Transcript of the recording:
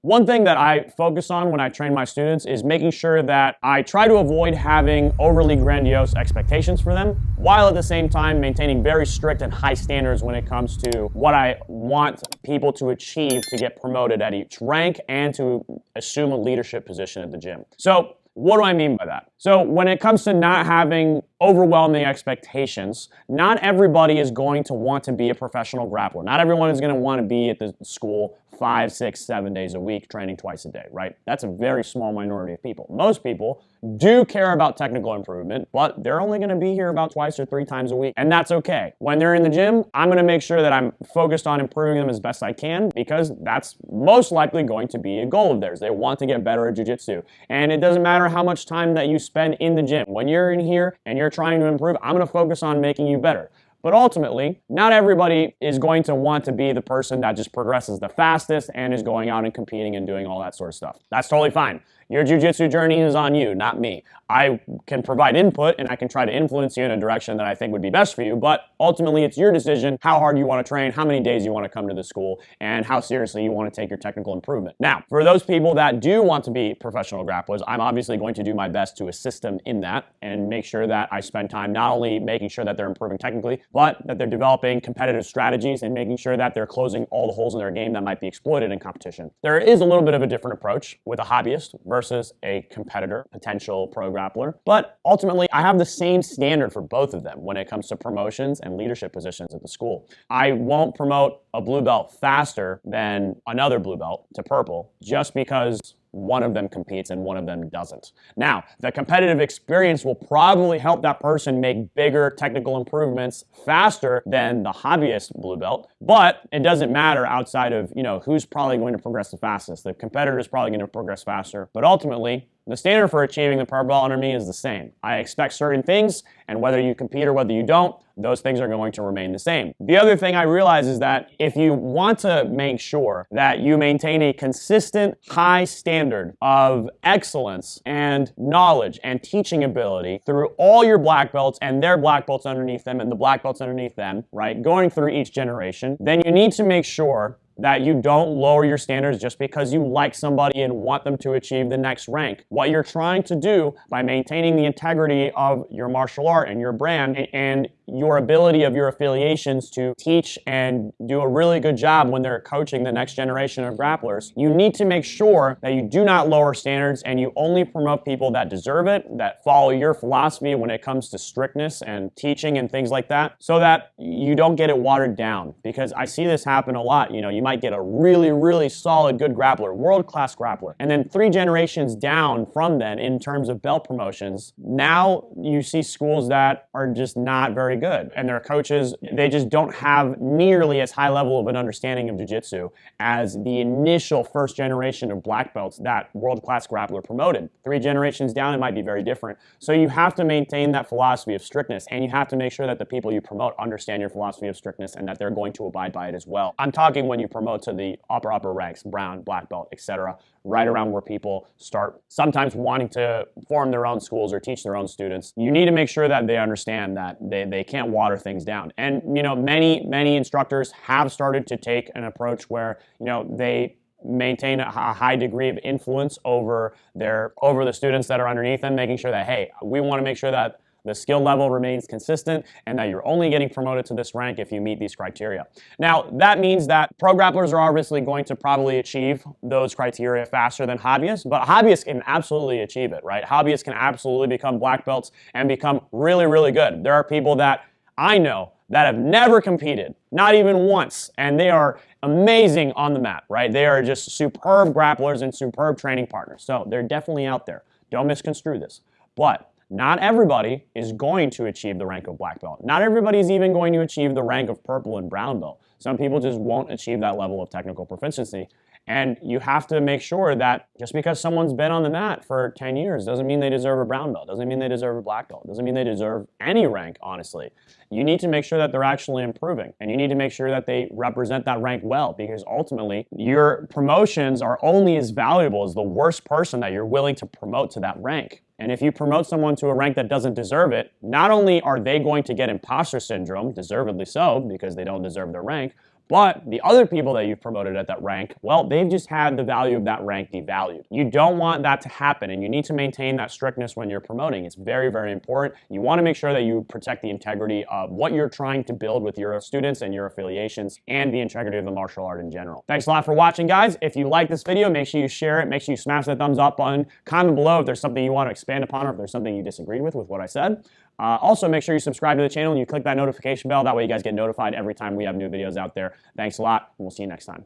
One thing that I focus on when I train my students is making sure that I try to avoid having overly grandiose expectations for them, while at the same time maintaining very strict and high standards when it comes to what I want people to achieve to get promoted at each rank and to assume a leadership position at the gym. So what do I mean by that? So when it comes to not having overwhelming expectations, not everybody is going to want to be a professional grappler. Not everyone is going to want to be at the school 5, 6, 7 days a week, training twice a day, right? That's a very small minority of people. Most people do care about technical improvement, but they're only going to be here about 2 or 3 times a week, and that's okay. When they're in the gym, I'm going to make sure that I'm focused on improving them as best I can, because that's most likely going to be a goal of theirs. They want to get better at jiu-jitsu, and it doesn't matter how much time that you spend in the gym. When you're in here and you're trying to improve, I'm going to focus on making you better. But ultimately, not everybody is going to want to be the person that just progresses the fastest and is going out and competing and doing all that sort of stuff. That's totally fine. Your jiu-jitsu journey is on you, not me. I can provide input and I can try to influence you in a direction that I think would be best for you, but ultimately it's your decision how hard you want to train, how many days you want to come to the school, and how seriously you want to take your technical improvement. Now, for those people that do want to be professional grapplers, I'm obviously going to do my best to assist them in that and make sure that I spend time not only making sure that they're improving technically, but that they're developing competitive strategies and making sure that they're closing all the holes in their game that might be exploited in competition. There is a little bit of a different approach with a hobbyist versus a competitor, potential pro grappler. But ultimately, I have the same standard for both of them when it comes to promotions and leadership positions at the school. I won't promote a blue belt faster than another blue belt to purple just because one of them competes and one of them doesn't. Now, the competitive experience will probably help that person make bigger technical improvements faster than the hobbyist blue belt, but it doesn't matter outside of, who's probably going to progress the fastest. The competitor is probably going to progress faster, but ultimately, the standard for achieving the purple belt under me is the same. I expect certain things, and whether you compete or whether you don't, those things are going to remain the same. The other thing I realize is that if you want to make sure that you maintain a consistent high standard of excellence and knowledge and teaching ability through all your black belts and their black belts underneath them and the black belts underneath them, right, going through each generation, then you need to make sure that you don't lower your standards just because you like somebody and want them to achieve the next rank. What you're trying to do by maintaining the integrity of your martial art and your brand and your ability of your affiliations to teach and do a really good job when they're coaching the next generation of grapplers, you need to make sure that you do not lower standards and you only promote people that deserve it, that follow your philosophy when it comes to strictness and teaching and things like that, so that you don't get it watered down. Because I see this happen a lot. You might get a really, really solid, good grappler, world-class grappler, and then 3 generations down from then in terms of belt promotions, now you see schools that are just not very good, and their coaches, they just don't have nearly as high level of an understanding of jiu-jitsu as the initial first generation of black belts that world-class grappler promoted. 3 generations down, it might be very different. So you have to maintain that philosophy of strictness, and you have to make sure that the people you promote understand your philosophy of strictness and that they're going to abide by it as well. I'm talking when you promote to the upper ranks, brown, black belt, etc., right around where people start sometimes wanting to form their own schools or teach their own students. You need to make sure that they understand that they can't water things down. And many instructors have started to take an approach where they maintain a high degree of influence over the students that are underneath them, making sure that, hey, we want to make sure that the skill level remains consistent and that you're only getting promoted to this rank if you meet these criteria. Now, that means that pro grapplers are obviously going to probably achieve those criteria faster than hobbyists, but hobbyists can absolutely achieve it, right? Hobbyists can absolutely become black belts and become really, really good. There are people that I know that have never competed, not even once, and they are amazing on the mat, right? They are just superb grapplers and superb training partners. So they're definitely out there. Don't misconstrue this. But not everybody is going to achieve the rank of black belt. Not everybody is even going to achieve the rank of purple and brown belt. Some people just won't achieve that level of technical proficiency. And you have to make sure that just because someone's been on the mat for 10 years doesn't mean they deserve a brown belt, doesn't mean they deserve a black belt, doesn't mean they deserve any rank, honestly. You need to make sure that they're actually improving, and you need to make sure that they represent that rank well, because ultimately your promotions are only as valuable as the worst person that you're willing to promote to that rank. And if you promote someone to a rank that doesn't deserve it, not only are they going to get imposter syndrome, deservedly so, because they don't deserve their rank, But the other people that you've promoted at that rank, well, they've just had the value of that rank devalued. You don't want that to happen, and you need to maintain that strictness when you're promoting. It's very, very important. You want to make sure that you protect the integrity of what you're trying to build with your students and your affiliations, and the integrity of the martial art in general. Thanks a lot for watching, guys. If you like this video, make sure you share it. Make sure you smash that thumbs up button. Comment below if there's something you want to expand upon, or if there's something you disagreed with what I said. Also, make sure you subscribe to the channel and you click that notification bell. That way you guys get notified every time we have new videos out there. Thanks a lot, and we'll see you next time.